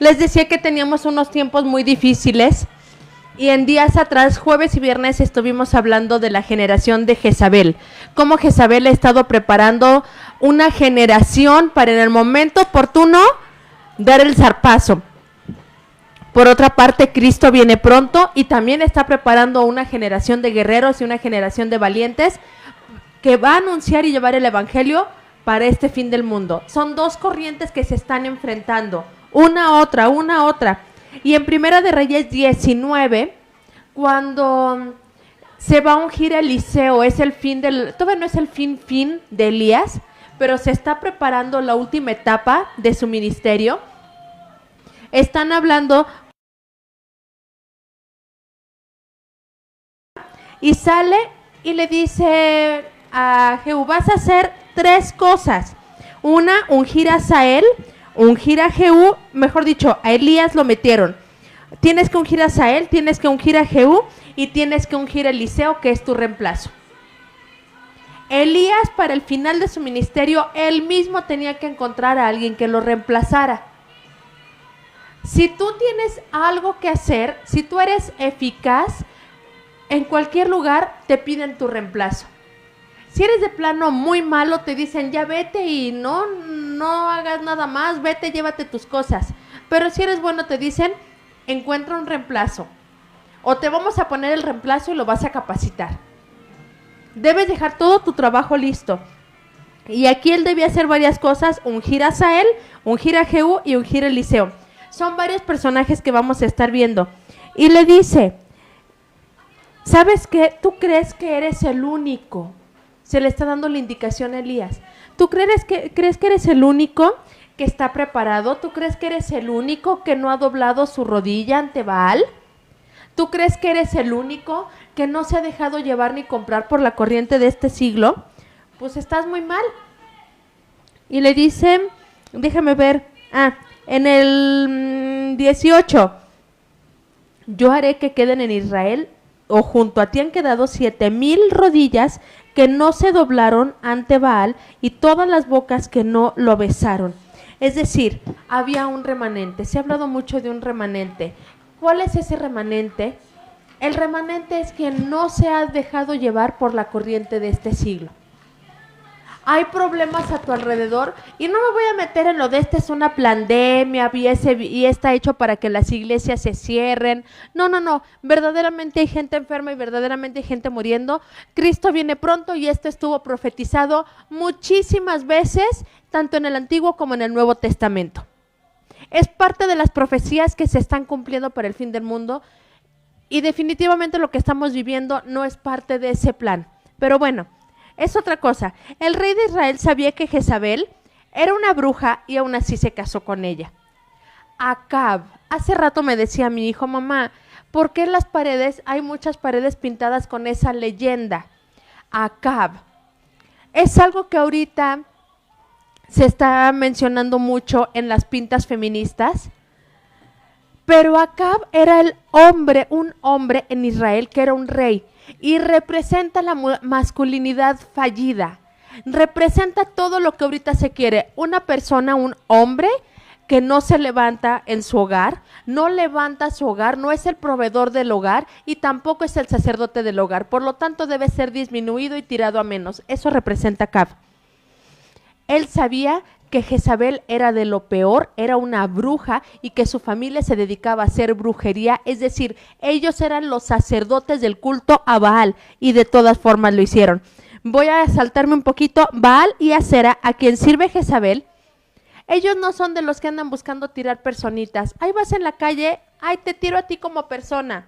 Les decía que teníamos unos tiempos muy difíciles y en días atrás, jueves y viernes, estuvimos hablando de la generación de Jezabel. Cómo Jezabel ha estado preparando una generación para en el momento oportuno dar el zarpazo. Por otra parte, Cristo viene pronto y también está preparando una generación de guerreros y una generación de valientes que va a anunciar y llevar el evangelio para este fin del mundo. Son dos corrientes que se están enfrentando, una a otra. Y en Primera de Reyes 19, cuando se va a ungir a Eliseo, es el fin todavía no es el fin de Elías, pero se está preparando la última etapa de su ministerio. Están hablando y sale y le dice a Jehú, vas a hacer 3 cosas. Una, ungir a Asael, ungir a Jehú, mejor dicho, a Elías lo metieron. Tienes que ungir a Asael, tienes que ungir a Jehú y tienes que ungir a Eliseo, que es tu reemplazo. Elías, para el final de su ministerio, él mismo tenía que encontrar a alguien que lo reemplazara. Si tú tienes algo que hacer, si tú eres eficaz, en cualquier lugar te piden tu reemplazo. Si eres de plano muy malo, te dicen ya vete y no hagas nada más, vete, llévate tus cosas. Pero si eres bueno, te dicen encuentra un reemplazo. O te vamos a poner el reemplazo y lo vas a capacitar. Debes dejar todo tu trabajo listo. Y aquí él debía hacer varias cosas, ungir a Asael, ungir a Jehú y ungir a Eliseo. Son varios personajes que vamos a estar viendo. Y le dice, ¿sabes qué? ¿Tú crees que eres el único? Se le está dando la indicación a Elías. ¿Tú crees que eres el único que está preparado? ¿Tú crees que eres el único que no ha doblado su rodilla ante Baal? ¿Tú crees que eres el único que no se ha dejado llevar ni comprar por la corriente de este siglo? Pues estás muy mal. Y le dice, déjame ver, en el 18, yo haré que queden en Israel, o junto a ti han quedado 7,000 rodillas que no se doblaron ante Baal y todas las bocas que no lo besaron. Es decir, había un remanente. Se ha hablado mucho de un remanente. ¿Cuál es ese remanente? El remanente es quien no se ha dejado llevar por la corriente de este siglo. Hay problemas a tu alrededor y no me voy a meter en lo de esta es una pandemia y está hecho para que las iglesias se cierren. No, verdaderamente hay gente enferma y verdaderamente hay gente muriendo. Cristo viene pronto y esto estuvo profetizado muchísimas veces, tanto en el Antiguo como en el Nuevo Testamento. Es parte de las profecías que se están cumpliendo para el fin del mundo y definitivamente lo que estamos viviendo no es parte de ese plan. Pero bueno, es otra cosa. El rey de Israel sabía que Jezabel era una bruja y aún así se casó con ella. Acab, hace rato me decía mi hijo, mamá, ¿por qué en las paredes hay muchas paredes pintadas con esa leyenda? Acab. Es algo que ahorita se está mencionando mucho en las pintas feministas, pero Acab era un hombre en Israel que era un rey. Y representa la masculinidad fallida, representa todo lo que ahorita se quiere, una persona, un hombre que no se levanta en su hogar, no levanta su hogar, no es el proveedor del hogar y tampoco es el sacerdote del hogar, por lo tanto debe ser disminuido y tirado a menos. Eso representa Acab. Él sabía que Jezabel era de lo peor, era una bruja y que su familia se dedicaba a hacer brujería, es decir, ellos eran los sacerdotes del culto a Baal y de todas formas lo hicieron. Voy a saltarme un poquito. Baal y Acera, a quien sirve Jezabel, ellos no son de los que andan buscando tirar personitas. Ahí vas en la calle, ay, te tiro a ti como persona.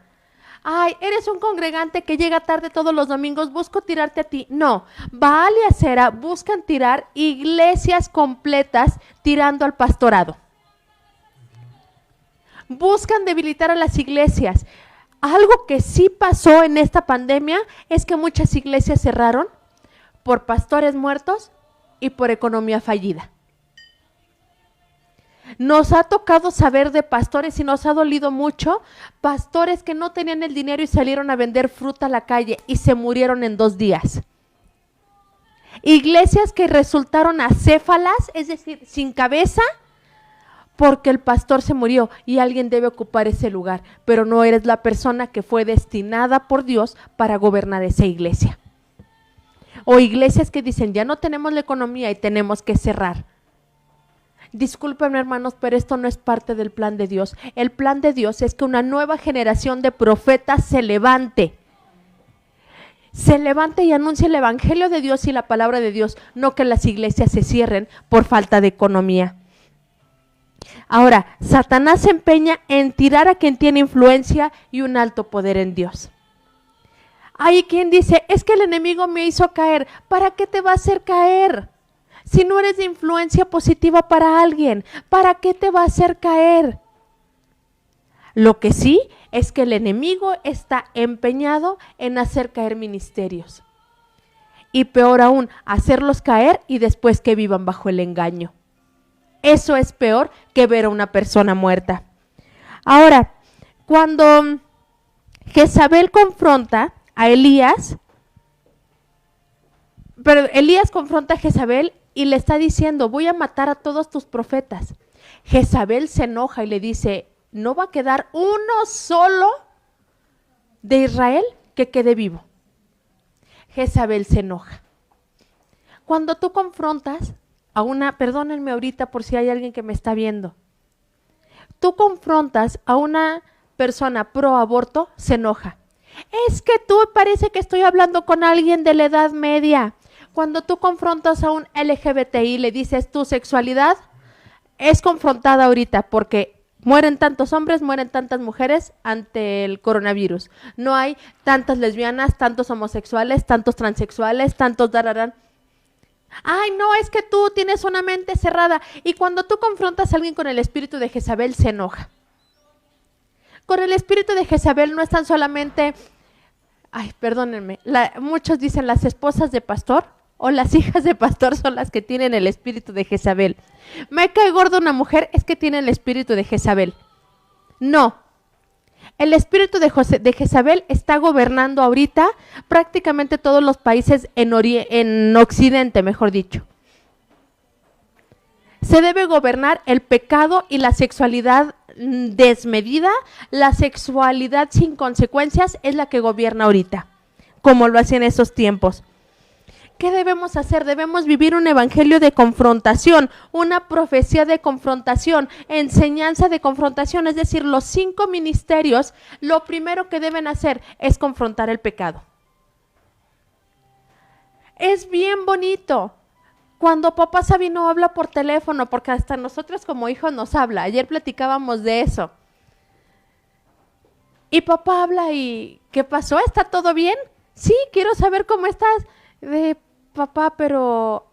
Ay, eres un congregante que llega tarde todos los domingos, busco tirarte a ti. No, Baal y Acera buscan tirar iglesias completas tirando al pastorado. Buscan debilitar a las iglesias. Algo que sí pasó en esta pandemia es que muchas iglesias cerraron por pastores muertos y por economía fallida. Nos ha tocado saber de pastores y nos ha dolido mucho, pastores que no tenían el dinero y salieron a vender fruta a la calle y se murieron en 2 días. Iglesias que resultaron acéfalas, es decir, sin cabeza, porque el pastor se murió y alguien debe ocupar ese lugar, pero no eres la persona que fue destinada por Dios para gobernar esa iglesia. O iglesias que dicen, ya no tenemos la economía y tenemos que cerrar. Discúlpenme, hermanos, pero esto no es parte del plan de Dios. El plan de Dios es que una nueva generación de profetas se levante y anuncie el evangelio de Dios y la palabra de Dios, no que las iglesias se cierren por falta de economía. Ahora, Satanás se empeña en tirar a quien tiene influencia y un alto poder en Dios. Hay quien dice, es que el enemigo me hizo caer. ¿Para qué te va a hacer caer? Si no eres de influencia positiva para alguien, ¿para qué te va a hacer caer? Lo que sí es que el enemigo está empeñado en hacer caer ministerios. Y peor aún, hacerlos caer y después que vivan bajo el engaño. Eso es peor que ver a una persona muerta. Ahora, cuando Jezabel confronta a Elías, pero Elías confronta a Jezabel y le está diciendo, voy a matar a todos tus profetas. Jezabel se enoja y le dice, no va a quedar uno solo de Israel que quede vivo. Jezabel se enoja. Cuando tú confrontas a una, perdónenme ahorita por si hay alguien que me está viendo, tú confrontas a una persona pro aborto, se enoja. Es que tú parece que estoy hablando con alguien de la edad media. Cuando tú confrontas a un LGBTI, le dices tu sexualidad es confrontada ahorita porque mueren tantos hombres, mueren tantas mujeres ante el coronavirus. No hay tantas lesbianas, tantos homosexuales, tantos transexuales, tantos dararán. Ay, no, es que tú tienes una mente cerrada. Y cuando tú confrontas a alguien con el espíritu de Jezabel, se enoja. Con el espíritu de Jezabel no están solamente, perdónenme, muchos dicen las esposas de pastor o las hijas de pastor son las que tienen el espíritu de Jezabel. Me cae gordo una mujer, es que tiene el espíritu de Jezabel. No, el espíritu de Jezabel está gobernando ahorita prácticamente todos los países en Occidente, mejor dicho. Se debe gobernar el pecado y la sexualidad desmedida, la sexualidad sin consecuencias es la que gobierna ahorita, como lo hacía en esos tiempos. ¿Qué debemos hacer? Debemos vivir un evangelio de confrontación, una profecía de confrontación, enseñanza de confrontación, es decir, los 5 ministerios, lo primero que deben hacer es confrontar el pecado. Es bien bonito cuando papá Sabino habla por teléfono, porque hasta nosotros como hijos nos habla. Ayer platicábamos de eso. Y papá habla y, ¿qué pasó? ¿Está todo bien? Sí, quiero saber cómo estás. Papá, pero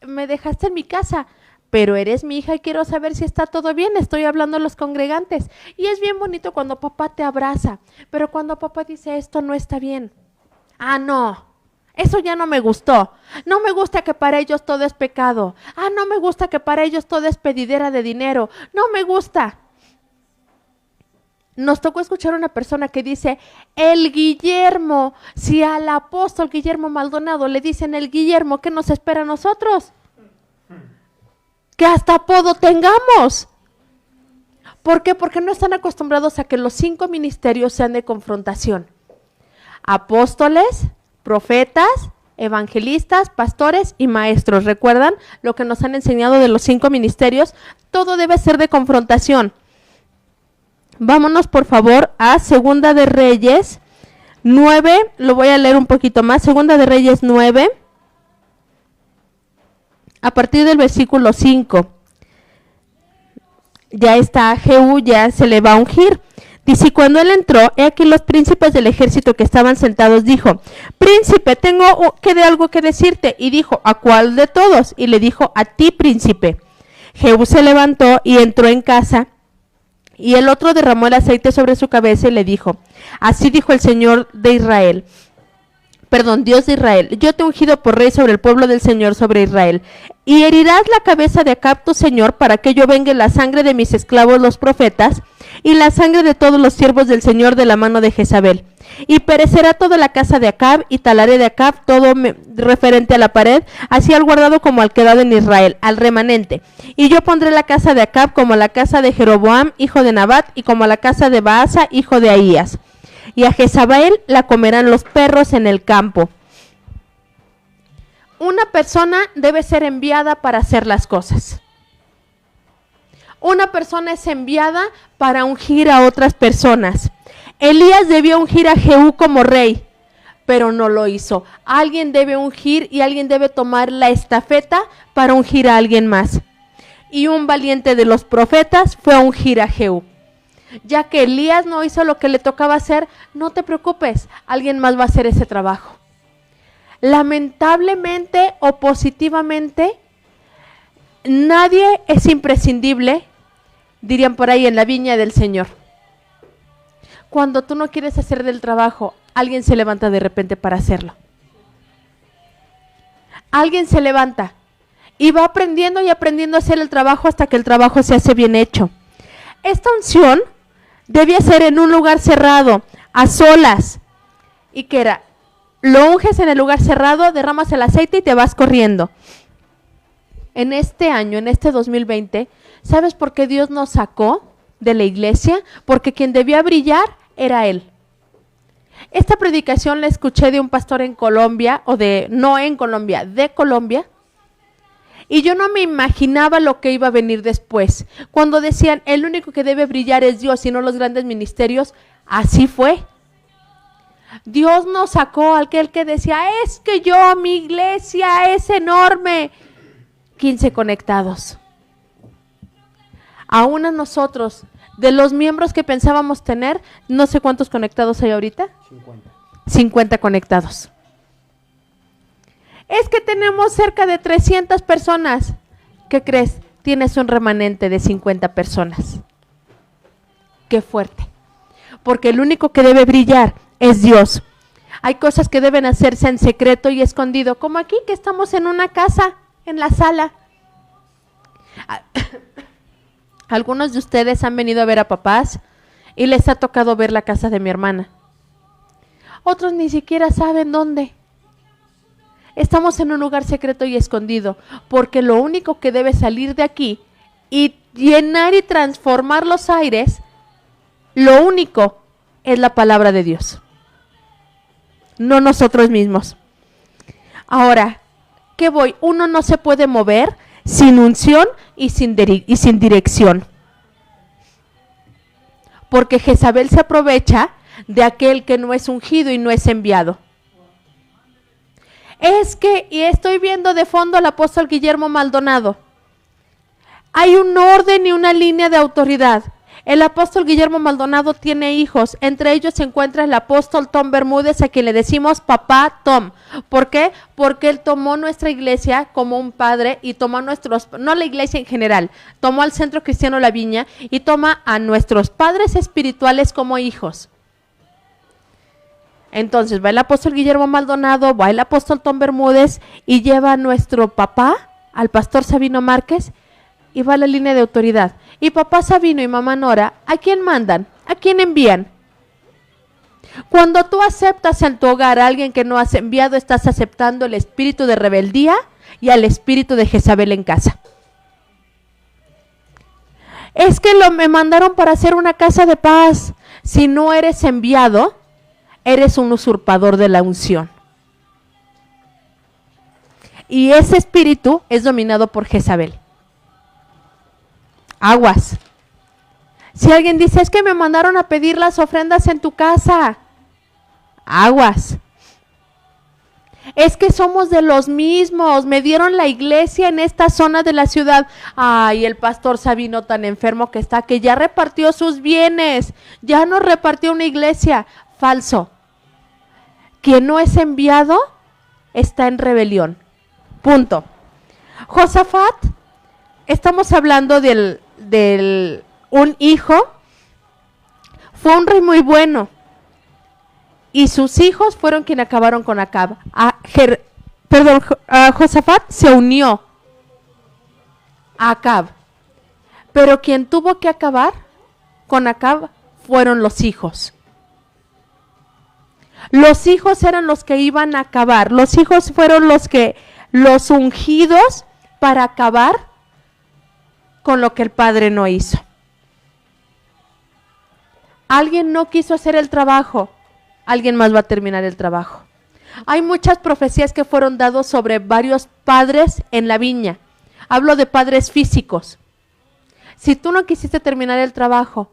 me dejaste en mi casa. Pero eres mi hija y quiero saber si está todo bien. Estoy hablando a los congregantes. Y es bien bonito cuando papá te abraza. Pero cuando papá dice, esto no está bien. Ah, no. Eso ya no me gustó. No me gusta que para ellos todo es pecado. Ah, no me gusta que para ellos todo es pedidera de dinero. No me gusta. Nos tocó escuchar a una persona que dice, el Guillermo, si al apóstol Guillermo Maldonado le dicen el Guillermo, ¿qué nos espera a nosotros? Que hasta apodo tengamos. ¿Por qué? Porque no están acostumbrados a que los 5 ministerios sean de confrontación. Apóstoles, profetas, evangelistas, pastores y maestros. ¿Recuerdan lo que nos han enseñado de los 5 ministerios? Todo debe ser de confrontación. Vámonos por favor a Segunda de Reyes 9, lo voy a leer un poquito más. Segunda de Reyes 9, a partir del versículo 5. Ya está Jehú, ya se le va a ungir. Dice, y cuando él entró, he aquí los príncipes del ejército que estaban sentados, dijo, príncipe, tengo algo que decirte. Y dijo, ¿a cuál de todos? Y le dijo, a ti, príncipe. Jehú se levantó y entró en casa, y el otro derramó el aceite sobre su cabeza y le dijo, así dijo el Señor de Israel, Dios de Israel, yo te he ungido por rey sobre el pueblo del Señor, sobre Israel, y herirás la cabeza de Acab tu señor, para que yo vengue la sangre de mis esclavos los profetas, y la sangre de todos los siervos del Señor de la mano de Jezabel. Y perecerá toda la casa de Acab, y talaré de Acab todo referente a la pared, así al guardado como al quedado en Israel, al remanente. Y yo pondré la casa de Acab como la casa de Jeroboam, hijo de Nabat, y como la casa de Baasa, hijo de Ahías. Y a Jezabel la comerán los perros en el campo. Una persona debe ser enviada para hacer las cosas. Una persona es enviada para ungir a otras personas. Elías debió ungir a Jehú como rey, pero no lo hizo. Alguien debe ungir y alguien debe tomar la estafeta para ungir a alguien más. Y un valiente de los profetas fue a ungir a Jehú. Ya que Elías no hizo lo que le tocaba hacer, no te preocupes, alguien más va a hacer ese trabajo. Lamentablemente o positivamente, nadie es imprescindible, dirían por ahí, en la viña del Señor. Cuando tú no quieres hacer del trabajo, alguien se levanta de repente para hacerlo. Alguien se levanta y va aprendiendo y aprendiendo a hacer el trabajo hasta que el trabajo se hace bien hecho. Esta unción debía ser en un lugar cerrado, a solas. ¿Y qué era? Lo unges en el lugar cerrado, derramas el aceite y te vas corriendo. En este año, en este 2020, ¿sabes por qué Dios nos sacó de la iglesia? Porque quien debía brillar era Él. Esta predicación la escuché de un pastor en Colombia, no en Colombia, de Colombia. Y yo no me imaginaba lo que iba a venir después. Cuando decían, el único que debe brillar es Dios y no los grandes ministerios, así fue. Dios nos sacó, aquel que decía, es que mi iglesia es enorme. 15 conectados. Aún a nosotros, de los miembros que pensábamos tener, no sé cuántos conectados hay ahorita. 50 conectados. Es que tenemos cerca de 300 personas. ¿Qué crees? Tienes un remanente de 50 personas. Qué fuerte. Porque el único que debe brillar es Dios. Hay cosas que deben hacerse en secreto y escondido, como aquí que estamos en una casa, en la sala. Algunos de ustedes han venido a ver a papás y les ha tocado ver la casa de mi hermana. Otros ni siquiera saben dónde. Estamos en un lugar secreto y escondido, porque lo único que debe salir de aquí y llenar y transformar los aires, lo único es la palabra de Dios, no nosotros mismos. Ahora, ¿qué voy? Uno no se puede mover sin unción y sin dirección, porque Jezabel se aprovecha de aquel que no es ungido y no es enviado. Es que, y estoy viendo de fondo al apóstol Guillermo Maldonado, hay un orden y una línea de autoridad. El apóstol Guillermo Maldonado tiene hijos, entre ellos se encuentra el apóstol Tom Bermúdez, a quien le decimos papá Tom. ¿Por qué? Porque él tomó nuestra iglesia como un padre y tomó no la iglesia en general, tomó al Centro Cristiano La Viña y toma a nuestros padres espirituales como hijos. Entonces va el apóstol Guillermo Maldonado, va el apóstol Tom Bermúdez y lleva a nuestro papá, al pastor Sabino Márquez, y va a la línea de autoridad. Y papá Sabino y mamá Nora, ¿a quién mandan? ¿A quién envían? Cuando tú aceptas en tu hogar a alguien que no has enviado, estás aceptando el espíritu de rebeldía y al espíritu de Jezabel en casa. Es que me mandaron para hacer una casa de paz. Si no eres enviado, eres un usurpador de la unción. Y ese espíritu es dominado por Jezabel. Aguas. Si alguien dice, es que me mandaron a pedir las ofrendas en tu casa. Aguas. Es que somos de los mismos, me dieron la iglesia en esta zona de la ciudad. Ay, el pastor Sabino tan enfermo que está, que ya repartió sus bienes, ya nos repartió una iglesia. Falso. Quien no es enviado está en rebelión. Punto. Josafat, estamos hablando de un hijo, fue un rey muy bueno. Y sus hijos fueron quienes acabaron con Acab. Josafat se unió a Acab. Pero quien tuvo que acabar con Acab fueron los hijos. Los hijos eran los que iban a acabar. Los hijos fueron los ungidos para acabar con lo que el padre no hizo. Alguien no quiso hacer el trabajo, alguien más va a terminar el trabajo. Hay muchas profecías que fueron dadas sobre varios padres en la viña. Hablo de padres físicos. Si tú no quisiste terminar el trabajo,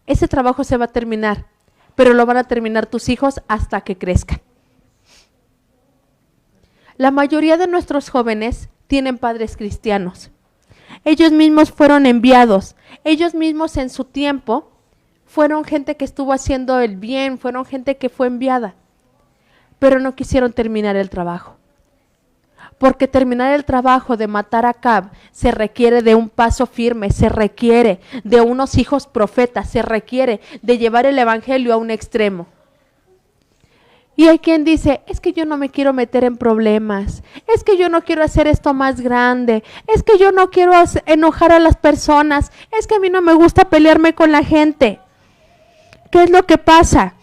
ese trabajo se va a terminar, pero lo van a terminar tus hijos hasta que crezcan. La mayoría de nuestros jóvenes tienen padres cristianos. Ellos mismos fueron enviados. Ellos mismos en su tiempo fueron gente que estuvo haciendo el bien, fueron gente que fue enviada, pero no quisieron terminar el trabajo. Porque terminar el trabajo de matar a Acab se requiere de un paso firme, se requiere de unos hijos profetas, se requiere de llevar el evangelio a un extremo. Y hay quien dice, es que yo no me quiero meter en problemas, es que yo no quiero hacer esto más grande, es que yo no quiero enojar a las personas, es que a mí no me gusta pelearme con la gente. ¿Qué es lo que pasa?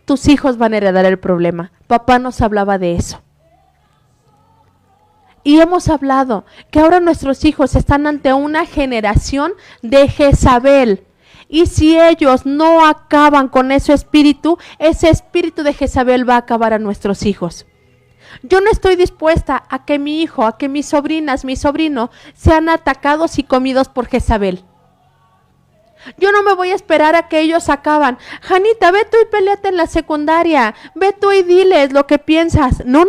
Tus hijos van a heredar el problema. Papá nos hablaba de eso. Y hemos hablado que ahora nuestros hijos están ante una generación de Jezabel. Y si ellos no acaban con ese espíritu de Jezabel va a acabar a nuestros hijos. Yo no estoy dispuesta a que mi hijo, a que mis sobrinas, mi sobrino sean atacados y comidos por Jezabel. Yo no me voy a esperar a que ellos acaban. Janita, ve tú y peleate en la secundaria. Ve tú y diles lo que piensas. No.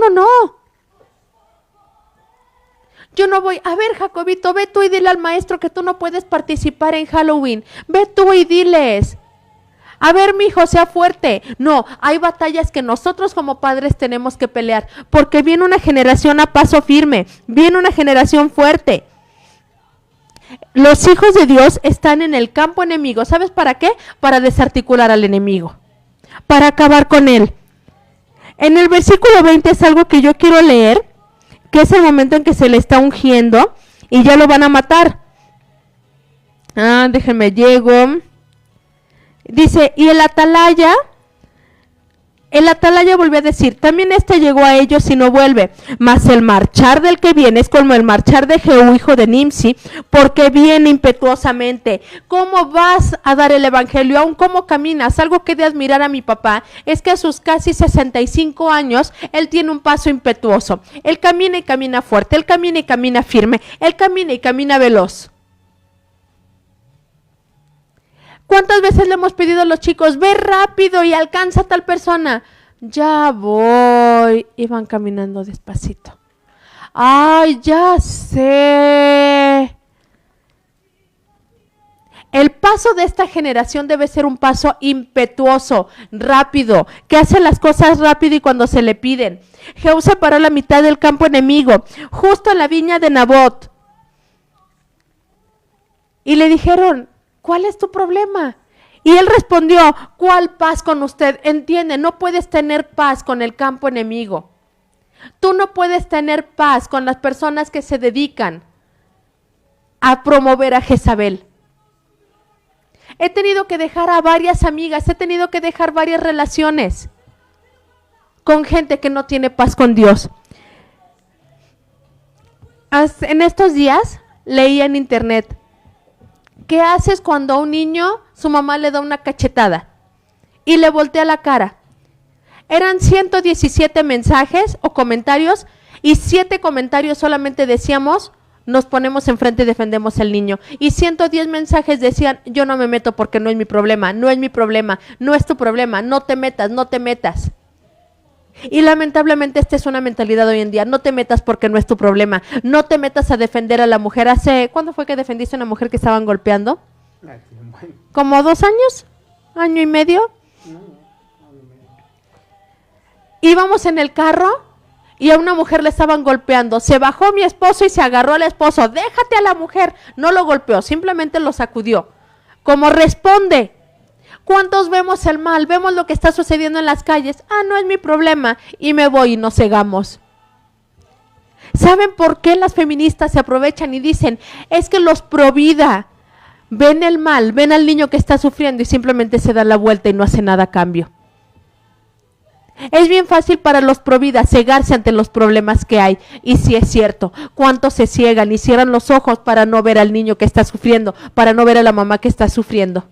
Yo no voy, a ver, Jacobito, ve tú y dile al maestro que tú no puedes participar en Halloween. Ve tú y diles. A ver, mi hijo, sea fuerte. No, hay batallas que nosotros como padres tenemos que pelear, porque viene una generación a paso firme, viene una generación fuerte. Los hijos de Dios están en el campo enemigo. ¿Sabes para qué? Para desarticular al enemigo, para acabar con él. En el versículo 20 es algo que yo quiero leer, que es el momento en que se le está ungiendo y ya lo van a matar. Déjenme llego. Dice, y el atalaya volvió a decir, también llegó a ellos y no vuelve, mas el marchar del que viene es como el marchar de Jehú, hijo de Nimsi, porque viene impetuosamente. ¿Cómo vas a dar el evangelio? Aún cómo caminas. Algo que he de admirar a mi papá es que a sus casi 65 años, él tiene un paso impetuoso. Él camina y camina fuerte, él camina y camina firme, él camina y camina veloz. ¿Cuántas veces le hemos pedido a los chicos, ve rápido y alcanza a tal persona? Ya voy. Y van caminando despacito. Ay, ya sé. El paso de esta generación debe ser un paso impetuoso, rápido, que hace las cosas rápido y cuando se le piden. Jehú se paró a la mitad del campo enemigo, justo en la viña de Nabot. Y le dijeron, ¿cuál es tu problema? Y él respondió, ¿cuál paz con usted? Entiende, no puedes tener paz con el campo enemigo. Tú no puedes tener paz con las personas que se dedican a promover a Jezabel. He tenido que dejar a varias amigas, he tenido que dejar varias relaciones con gente que no tiene paz con Dios. En estos días leí en internet, ¿qué haces cuando a un niño su mamá le da una cachetada y le voltea la cara? Eran 117 mensajes o comentarios y 7 comentarios solamente decíamos, nos ponemos enfrente y defendemos al niño. Y 110 mensajes decían, yo no me meto porque no es mi problema, no es mi problema, no es tu problema, no te metas, no te metas. Y lamentablemente esta es una mentalidad hoy en día, no te metas porque no es tu problema, no te metas a defender a la mujer. ¿Cuándo fue que defendiste a una mujer que estaban golpeando? ¿Como 2 años? ¿Año y medio? Íbamos en el carro y a una mujer le estaban golpeando, se bajó mi esposo y se agarró al esposo, déjate a la mujer, no lo golpeó, simplemente lo sacudió. ¿Cómo responde? ¿Cuántos vemos el mal? Vemos lo que está sucediendo en las calles. No es mi problema. Y me voy y nos cegamos. ¿Saben por qué las feministas se aprovechan y dicen, es que los pro vida ven el mal, ven al niño que está sufriendo y simplemente se dan la vuelta y no hacen nada a cambio? Es bien fácil para los provida cegarse ante los problemas que hay. Y sí es cierto, cuántos se ciegan y cierran los ojos para no ver al niño que está sufriendo, para no ver a la mamá que está sufriendo.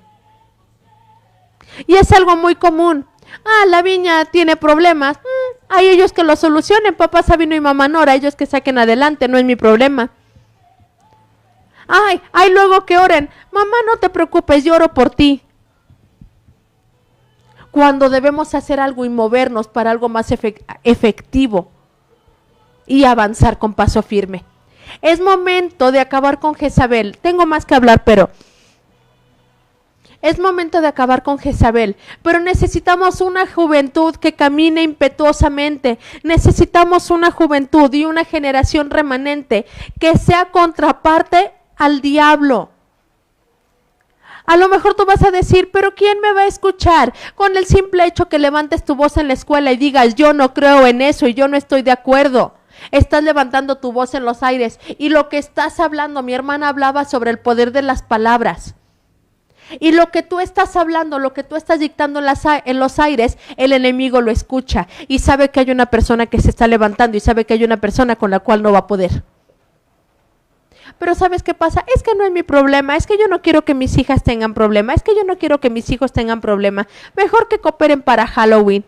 Y es algo muy común. La viña tiene problemas. Hay ellos que lo solucionen, papá Sabino y mamá Nora, ellos que saquen adelante, no es mi problema. Ay, luego que oren. Mamá, no te preocupes, yo oro por ti. Cuando debemos hacer algo y movernos para algo más efectivo y avanzar con paso firme. Es momento de acabar con Jezabel. Tengo más que hablar, pero es momento de acabar con Jezabel. Pero necesitamos una juventud que camine impetuosamente. Necesitamos una juventud y una generación remanente que sea contraparte al diablo. A lo mejor tú vas a decir, pero ¿quién me va a escuchar? Con el simple hecho que levantes tu voz en la escuela y digas, yo no creo en eso y yo no estoy de acuerdo. Estás levantando tu voz en los aires y lo que estás hablando, mi hermana hablaba sobre el poder de las palabras. Y lo que tú estás hablando, lo que tú estás dictando en los aires, el enemigo lo escucha y sabe que hay una persona que se está levantando y sabe que hay una persona con la cual no va a poder. Pero ¿sabes qué pasa? Es que no es mi problema, es que yo no quiero que mis hijas tengan problema, es que yo no quiero que mis hijos tengan problema. Mejor que cooperen para Halloween.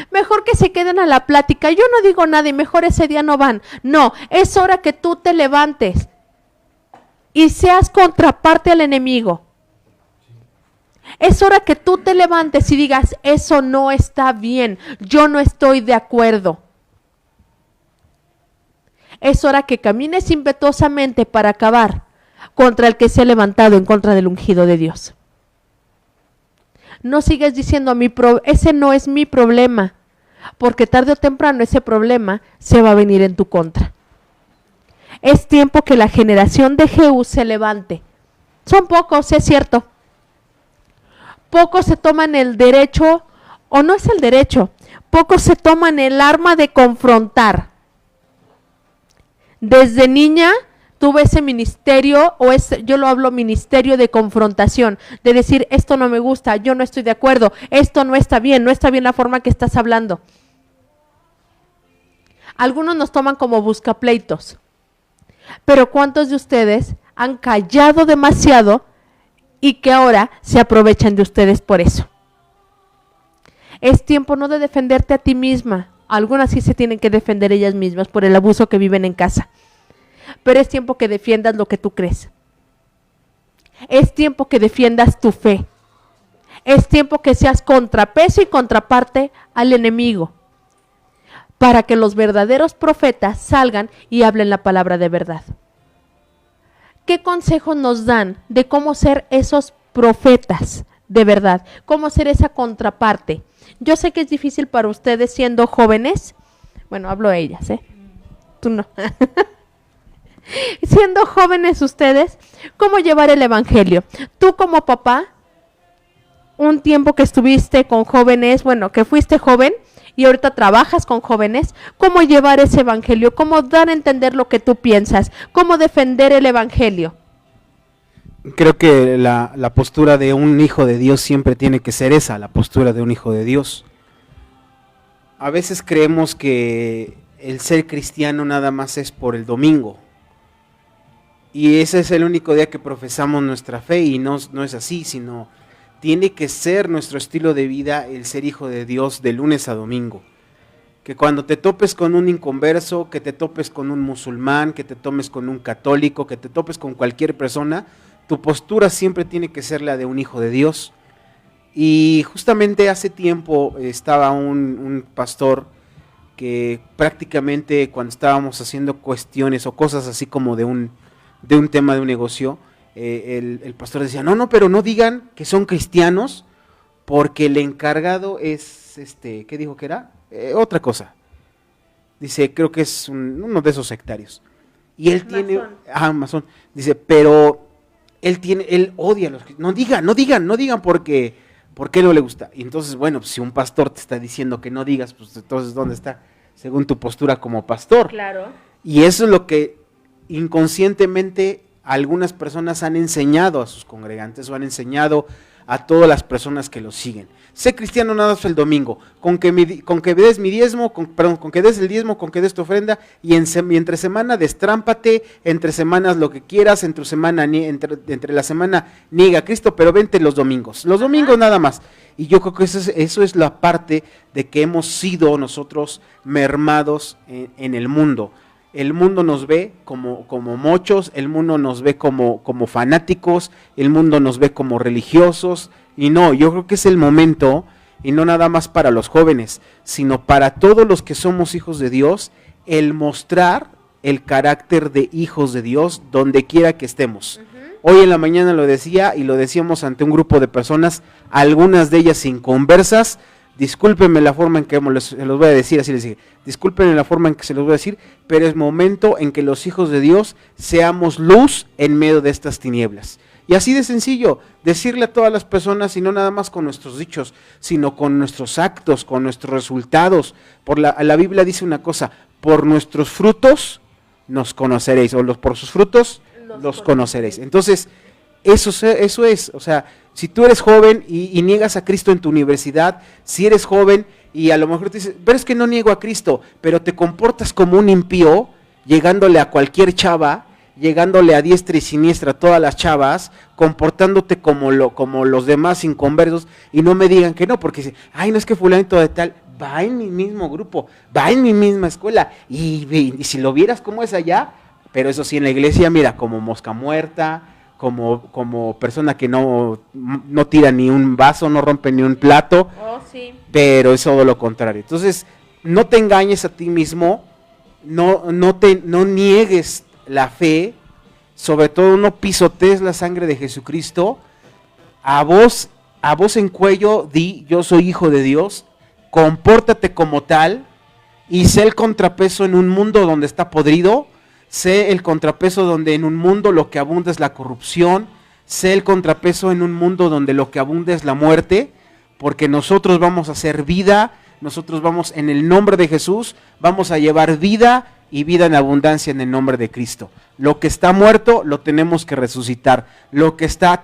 Mejor que se queden a la plática. Yo no digo nada y mejor ese día no van. No, es hora que tú te levantes y seas contraparte al enemigo. Es hora que tú te levantes y digas, eso no está bien, yo no estoy de acuerdo. Es hora que camines impetuosamente para acabar contra el que se ha levantado en contra del ungido de Dios. No sigas diciendo, ese no es mi problema, porque tarde o temprano ese problema se va a venir en tu contra. Es tiempo que la generación de Jehú se levante. Son pocos, es cierto. Pocos se toman el derecho, o no es el derecho, pocos se toman el arma de confrontar. Desde niña tuve ese ministerio, yo lo hablo ministerio de confrontación, de decir, esto no me gusta, yo no estoy de acuerdo, esto no está bien la forma que estás hablando. Algunos nos toman como buscapleitos, pero ¿cuántos de ustedes han callado demasiado y que ahora se aprovechan de ustedes por eso? Es tiempo no de defenderte a ti misma. Algunas sí se tienen que defender ellas mismas por el abuso que viven en casa. Pero es tiempo que defiendas lo que tú crees. Es tiempo que defiendas tu fe. Es tiempo que seas contrapeso y contraparte al enemigo. Para que los verdaderos profetas salgan y hablen la palabra de verdad. ¿Qué consejos nos dan de cómo ser esos profetas de verdad? ¿Cómo ser esa contraparte? Yo sé que es difícil para ustedes siendo jóvenes. Bueno, hablo a ellas, Tú no. Siendo jóvenes ustedes, ¿cómo llevar el evangelio? Tú como papá, un tiempo que estuviste con jóvenes, bueno, que fuiste joven y ahorita trabajas con jóvenes, ¿cómo llevar ese evangelio? ¿Cómo dar a entender lo que tú piensas? ¿Cómo defender el evangelio? Creo que la postura de un hijo de Dios siempre tiene que ser esa, la postura de un hijo de Dios. A veces creemos que el ser cristiano nada más es por el domingo. Y ese es el único día que profesamos nuestra fe y no es así, sino tiene que ser nuestro estilo de vida el ser hijo de Dios de lunes a domingo. Que cuando te topes con un inconverso, que te topes con un musulmán, que te tomes con un católico, que te topes con cualquier persona, tu postura siempre tiene que ser la de un hijo de Dios. Y justamente hace tiempo estaba un pastor que prácticamente cuando estábamos haciendo cuestiones o cosas así como de un tema de un negocio, el pastor decía, no, pero no digan que son cristianos porque el encargado es, ¿qué dijo que era? Otra cosa. Dice, creo que es uno de esos sectarios. Y él tiene, masón. Dice, pero él odia a los cristianos. No digan porque no le gusta. Y entonces, bueno, pues, si un pastor te está diciendo que no digas, pues entonces ¿dónde está? Según tu postura como pastor. Claro. Y eso es lo que inconscientemente algunas personas han enseñado a sus congregantes o han enseñado a todas las personas que lo siguen. Sé cristiano nada más el domingo, con que des mi diezmo, con que des el diezmo, con que des tu ofrenda, y entre semana destrámpate, entre semanas lo que quieras, entre la semana niega a Cristo, pero vente los domingos nada más. Y yo creo que eso es la parte de que hemos sido nosotros mermados en el mundo. El mundo nos ve como mochos, el mundo nos ve como fanáticos, el mundo nos ve como religiosos, y no, yo creo que es el momento, y no nada más para los jóvenes, sino para todos los que somos hijos de Dios, el mostrar el carácter de hijos de Dios donde quiera que estemos. Hoy en la mañana lo decía, y lo decíamos ante un grupo de personas, algunas de ellas inconversas. Discúlpenme la forma en que se los voy a decir, así les dije, discúlpenme la forma en que se los voy a decir, pero es momento en que los hijos de Dios seamos luz en medio de estas tinieblas. Y así de sencillo, decirle a todas las personas, y no nada más con nuestros dichos, sino con nuestros actos, con nuestros resultados. La Biblia dice una cosa: por nuestros frutos nos conoceréis, o por sus frutos los conoceréis. Entonces, eso es, o sea, si tú eres joven y niegas a Cristo en tu universidad, si eres joven y a lo mejor te dices, pero es que no niego a Cristo, pero te comportas como un impío, llegándole a cualquier chava, llegándole a diestra y siniestra a todas las chavas, comportándote como los demás inconversos, y no me digan que no, porque dicen, ay, no, es que fulanito de tal va en mi mismo grupo, va en mi misma escuela, y si lo vieras cómo es allá, pero eso sí, en la iglesia, mira, como mosca muerta, como persona que no tira ni un vaso, no rompe ni un plato, sí. Pero es todo lo contrario. Entonces, no te engañes a ti mismo, no niegues la fe, sobre todo no pisotees la sangre de Jesucristo. A voz en cuello di, yo soy hijo de Dios, compórtate como tal, y sé el contrapeso en un mundo donde está podrido. Sé el contrapeso donde en un mundo lo que abunda es la corrupción. Sé el contrapeso en un mundo donde lo que abunda es la muerte, porque nosotros vamos a hacer vida, nosotros vamos en el nombre de Jesús, vamos a llevar vida y vida en abundancia en el nombre de Cristo. Lo que está muerto lo tenemos que resucitar. Lo que está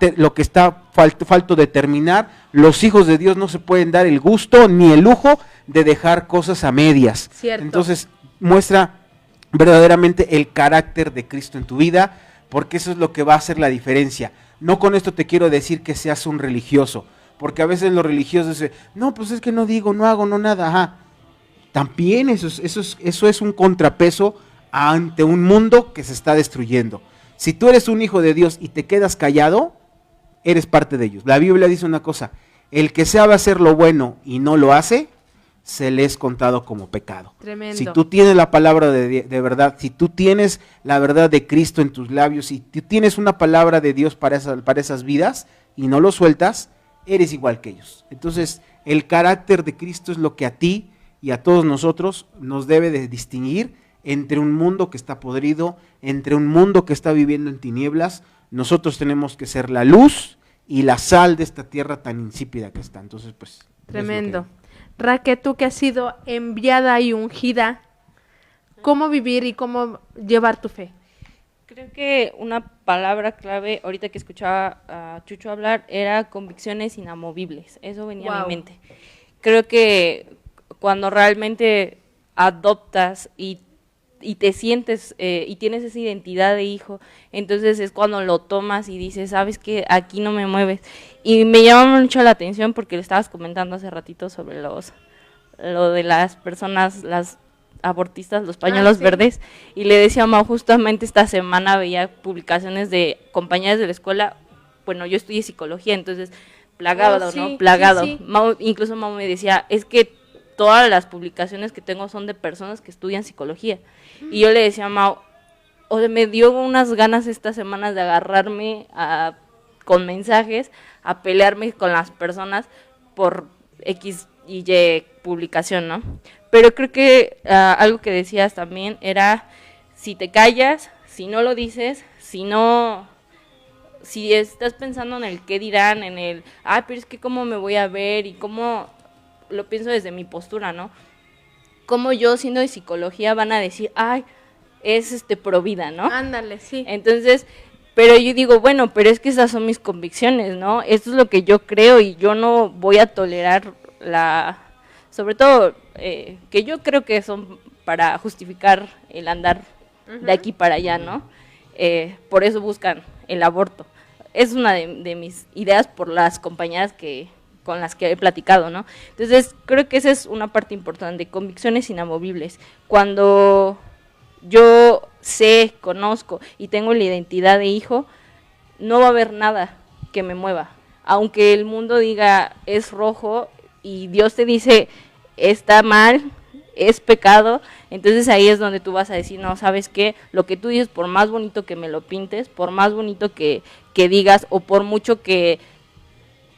falto de terminar, los hijos de Dios no se pueden dar el gusto ni el lujo de dejar cosas a medias. Cierto. Entonces, muestra verdaderamente el carácter de Cristo en tu vida, porque eso es lo que va a hacer la diferencia. No con esto te quiero decir que seas un religioso, porque a veces los religiosos dicen, no, pues es que no digo, no hago, no nada, ajá. También eso es un contrapeso ante un mundo que se está destruyendo. Si tú eres un hijo de Dios y te quedas callado, eres parte de ellos. La Biblia dice una cosa: el que sabe hacer lo bueno y no lo hace, se le es contado como pecado. Tremendo. Si tú tienes la palabra de verdad, si tú tienes la verdad de Cristo en tus labios, si tú tienes una palabra de Dios para esas vidas y no lo sueltas, eres igual que ellos. Entonces, el carácter de Cristo es lo que a ti y a todos nosotros nos debe de distinguir entre un mundo que está podrido, entre un mundo que está viviendo en tinieblas. Nosotros tenemos que ser la luz y la sal de esta tierra tan insípida que está. Entonces, pues... Tremendo. Raquel, tú que has sido enviada y ungida, ¿cómo vivir y cómo llevar tu fe? Creo que una palabra clave, ahorita que escuchaba a Chucho hablar, era convicciones inamovibles. Eso venía a mi mente. Creo que cuando realmente adoptas y te sientes y tienes esa identidad de hijo, entonces es cuando lo tomas y dices, sabes que aquí no me mueves. Y me llama mucho la atención porque le estabas comentando hace ratito sobre lo de las personas, las abortistas, los pañuelos verdes, y le decía a Mau, justamente esta semana veía publicaciones de compañeras de la escuela. Bueno, yo estudié psicología, entonces plagado, ¿no? Plagado. Sí. Incluso Mau me decía, es que todas las publicaciones que tengo son de personas que estudian psicología. Y yo le decía a Mau, me dio unas ganas estas semanas de agarrarme con mensajes, a pelearme con las personas por X y Y publicación, ¿no? Pero creo que algo que decías también era, si te callas, si no lo dices, si estás pensando en el qué dirán, en el, pero es que cómo me voy a ver, y cómo lo pienso desde mi postura, ¿no? Como yo, siendo de psicología, van a decir, es pro vida, ¿no? Ándale, sí. Entonces, Pero yo digo, bueno, pero es que esas son mis convicciones, ¿no? Esto es lo que yo creo y yo no voy a tolerar sobre todo, que yo creo que son para justificar el andar de aquí para allá, ¿no? Por eso buscan el aborto. Es una de mis ideas por las compañeras con las que he platicado, ¿no? Entonces, creo que esa es una parte importante, convicciones inamovibles. Cuando yo sé, conozco y tengo la identidad de hijo, no va a haber nada que me mueva. Aunque el mundo diga es rojo y Dios te dice está mal, es pecado, entonces ahí es donde tú vas a decir, no, ¿sabes qué? Lo que tú dices, por más bonito que me lo pintes, por más bonito que digas o por mucho que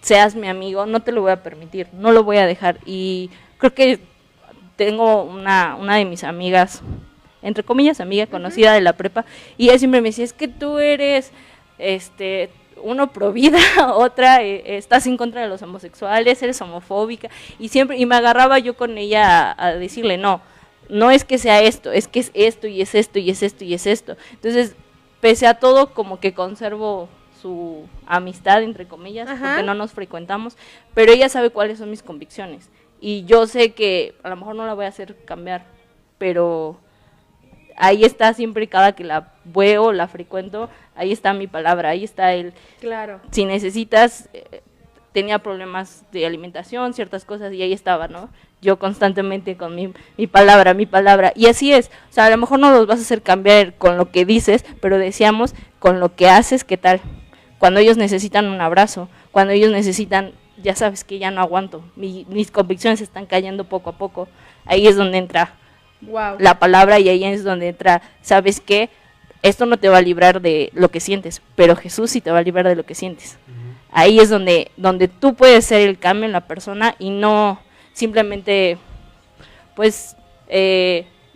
seas mi amigo, no te lo voy a permitir, no lo voy a dejar. Y creo que tengo una de mis amigas, entre comillas amiga, conocida de la prepa, y ella siempre me decía, es que tú eres uno pro vida, otra estás en contra de los homosexuales, eres homofóbica, y me agarraba yo con ella a decirle, no es que sea esto, es que es esto, y es esto, y es esto, y es esto. Entonces, pese a todo, como que conservo su amistad, entre comillas, porque no nos frecuentamos, pero ella sabe cuáles son mis convicciones, y yo sé que a lo mejor no la voy a hacer cambiar, pero ahí está siempre, cada que la veo, la frecuento, ahí está mi palabra, ahí está claro. Si necesitas, tenía problemas de alimentación, ciertas cosas, y ahí estaba, ¿no? Yo constantemente con mi palabra, y así es, o sea, a lo mejor no los vas a hacer cambiar con lo que dices, pero decíamos, con lo que haces, ¿qué tal? Cuando ellos necesitan un abrazo, cuando ellos necesitan, ya sabes que ya no aguanto, mis convicciones están cayendo poco a poco, ahí es donde entra la palabra, y ahí es donde entra, ¿sabes qué? Esto no te va a librar de lo que sientes, pero Jesús sí te va a librar de lo que sientes. Ahí es donde tú puedes ser el cambio en la persona y no simplemente, pues,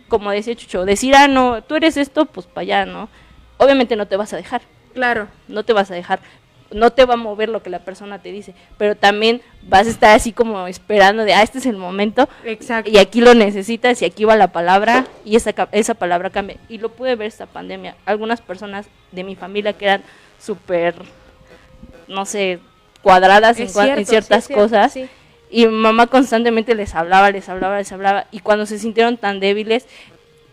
como decía Chucho, decir, no, tú eres esto, pues para allá, ¿no? Obviamente no te vas a dejar. Claro. No te vas a dejar, no te va a mover lo que la persona te dice, pero también vas a estar así como esperando de, este es el momento. Exacto. Y aquí lo necesitas y aquí va la palabra y esa palabra cambia. Y lo pude ver esta pandemia. Algunas personas de mi familia que eran súper, no sé, cuadradas en ciertas cosas. Sí. Y mi mamá constantemente les hablaba, y cuando se sintieron tan débiles,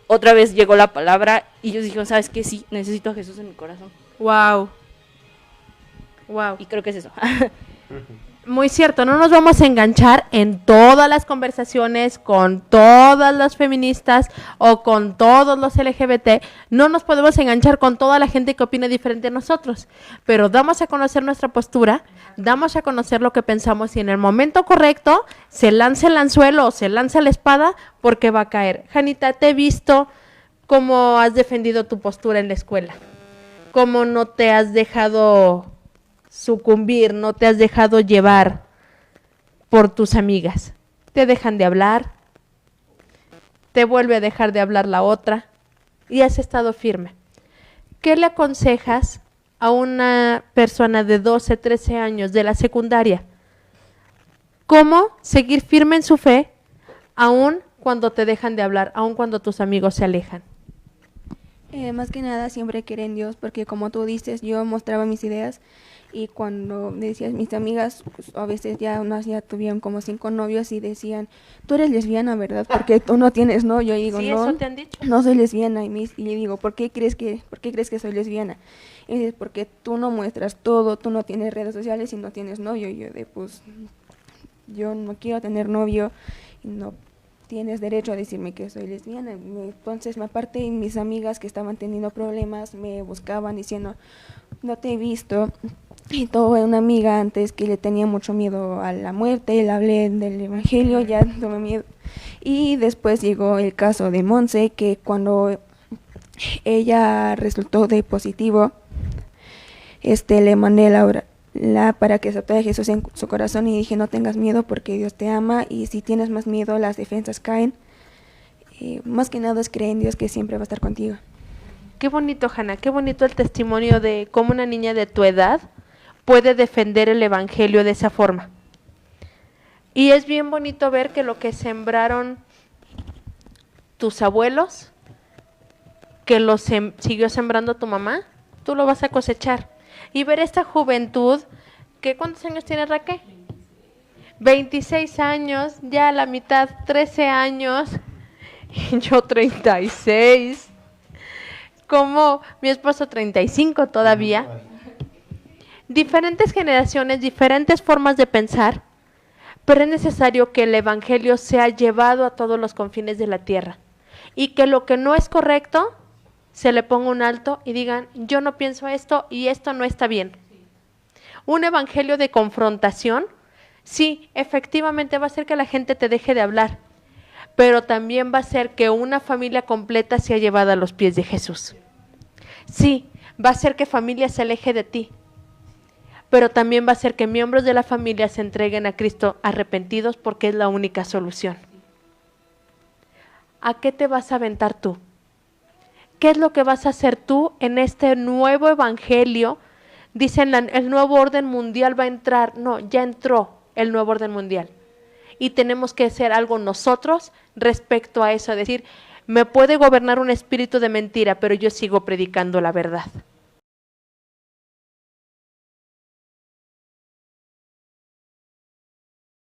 otra vez llegó la palabra y ellos dijeron, ¿sabes qué? Sí, necesito a Jesús en mi corazón. Wow. Y creo que es eso. Muy cierto, no nos vamos a enganchar en todas las conversaciones con todas las feministas o con todos los LGBT, no nos podemos enganchar con toda la gente que opina diferente a nosotros, pero damos a conocer nuestra postura, damos a conocer lo que pensamos y en el momento correcto se lanza el anzuelo o se lanza la espada porque va a caer. Janita, te he visto cómo has defendido tu postura en la escuela, cómo no te has dejado sucumbir, no te has dejado llevar por tus amigas. Te dejan de hablar, te vuelve a dejar de hablar la otra y has estado firme. ¿Qué le aconsejas a una persona de 12, 13 años de la secundaria? ¿Cómo seguir firme en su fe aun cuando te dejan de hablar, aun cuando tus amigos se alejan? Más que nada siempre creer en Dios, porque como tú dices, yo mostraba mis ideas y cuando decías mis amigas, pues, a veces ya unas ya tuvieron como 5 novios y decían, tú eres lesbiana, ¿verdad? Porque tú no tienes novio. Y digo, ¿sí, no, eso te han dicho? No soy lesbiana. Y le digo, ¿por qué crees que soy lesbiana? Y dices, porque tú no muestras todo, tú no tienes redes sociales y no tienes novio. Y yo pues, yo no quiero tener novio y no tienes derecho a decirme que soy lesbiana. Entonces, aparte, mis amigas que estaban teniendo problemas me buscaban diciendo, no te he visto. Y tuve una amiga antes que le tenía mucho miedo a la muerte, le hablé del evangelio, ya tuve miedo. Y después llegó el caso de Monse, que cuando ella resultó de positivo, le mandé para que aceptara a Jesús en su corazón y dije, no tengas miedo porque Dios te ama y si tienes más miedo las defensas caen. Más que nada es creer en Dios que siempre va a estar contigo. Qué bonito, Hanna, qué bonito el testimonio de cómo una niña de tu edad puede defender el evangelio de esa forma. Y es bien bonito ver que lo que sembraron tus abuelos, que lo siguió sembrando tu mamá, tú lo vas a cosechar. Y ver esta juventud, que ¿cuántos años tiene Raquel? 26 años, ya a la mitad, 13 años, y yo 36, como mi esposo 35 todavía. Diferentes generaciones, diferentes formas de pensar, pero es necesario que el evangelio sea llevado a todos los confines de la tierra y que lo que no es correcto se le ponga un alto y digan, yo no pienso esto y esto no está bien. Un evangelio de confrontación, sí, efectivamente va a hacer que la gente te deje de hablar, pero también va a hacer que una familia completa sea llevada a los pies de Jesús. Sí, va a hacer que familia se aleje de ti, pero también va a hacer que miembros de la familia se entreguen a Cristo arrepentidos porque es la única solución. ¿A qué te vas a aventar tú? ¿Qué es lo que vas a hacer tú en este nuevo evangelio? Dicen, el nuevo orden mundial va a entrar. No, ya entró el nuevo orden mundial. Y tenemos que hacer algo nosotros respecto a eso. Decir, me puede gobernar un espíritu de mentira, pero yo sigo predicando la verdad.